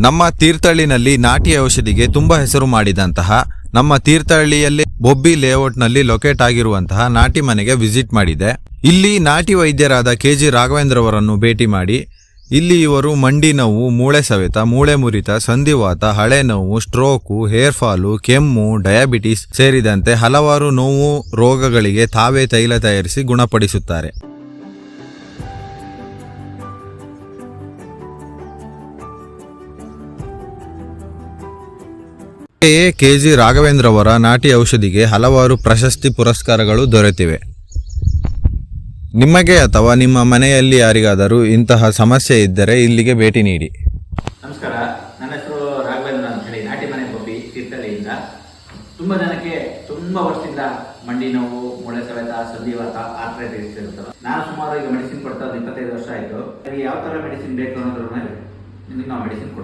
ನಮ್ಮ ತೀರ್ಥಹಳ್ಳಿನಲ್ಲಿ ನಾಟಿ ಔಷಧಿಗೆ ತುಂಬಾ ಹೆಸರು ಮಾಡಿದಂತಹ ನಮ್ಮ ತೀರ್ಥಹಳ್ಳಿಯಲ್ಲಿ ಬೊಬ್ಬಿ ಲೇಔಟ್ನಲ್ಲಿ ಲೊಕೇಟ್ ಆಗಿರುವಂತಹ ನಾಟಿ ಮನೆಗೆ ವಿಸಿಟ್ ಮಾಡಿದೆ. ಇಲ್ಲಿ ನಾಟಿ ವೈದ್ಯರಾದ KG ರಾಘವೇಂದ್ರವರನ್ನು ಭೇಟಿ ಮಾಡಿ ಇಲ್ಲಿ ಇವರು ಮಂಡಿ ನೋವು, ಮೂಳೆ ಸವೆತ, ಮೂಳೆ ಮುರಿತ, ಸಂಧಿವಾತ, ಹಳೆ ನೋವು, ಸ್ಟ್ರೋಕು, ಹೇರ್ ಫಾಲು, ಕೆಮ್ಮು, ಡಯಾಬಿಟಿಸ್ ಸೇರಿದಂತೆ ಹಲವಾರು ನೋವು ರೋಗಗಳಿಗೆ ತಾವೇ ತೈಲ ತಯಾರಿಸಿ ಗುಣಪಡಿಸುತ್ತಾರೆ. KG ರಾಘವೇಂದ್ರವರ ನಾಟಿ ಔಷಧಿಗೆ ಹಲವಾರು ಪ್ರಶಸ್ತಿ ಪುರಸ್ಕಾರಗಳು ದೊರೆತಿವೆ. ನಿಮಗೆ ಅಥವಾ ನಿಮ್ಮ ಮನೆಯಲ್ಲಿ ಯಾರಿಗಾದರೂ ಇಂತಹ ಸಮಸ್ಯೆ ಇದ್ದರೆ ಇಲ್ಲಿಗೆ ಭೇಟಿ ನೀಡಿ. ನಮಸ್ಕಾರ, ನನ್ನ ಹೆಸರು ರಾಘವೇಂದ್ರ ಅಂತ ಹೇಳಿ, ನಾಟಿ ಮನೆ ಬೊಬ್ಬಿ ತೀರ್ಥಹಳ್ಳಿಯಿಂದ. ತುಂಬ ಜನಕ್ಕೆ ತುಂಬ ವರ್ಷದಿಂದ ಮಂಡಿ ನೋವು, ಮೂಳೆ ಸವೆತ, ಸಂಧಿವಾತ, ಆರ್ಥರೈಟಿಸ್ ಇರುತ್ತಲ್ಲ. ನಾನು ಸುಮಾರು ಈಗ ಮೆಡಿಸಿನ್ ಕೊಡ್ತಾ 25 ವರ್ಷ ಆಯಿತು. ಯಾವ ಥರ ಮೆಡಿಸಿನ್ ಬೇಕು ಅನ್ನೋದ್ರ ಮೇಲೆ ನಿಮಗೆ ನಾವು ಮೆಡಿಸಿನ್ ಕೊಡ್ತೀವಿ.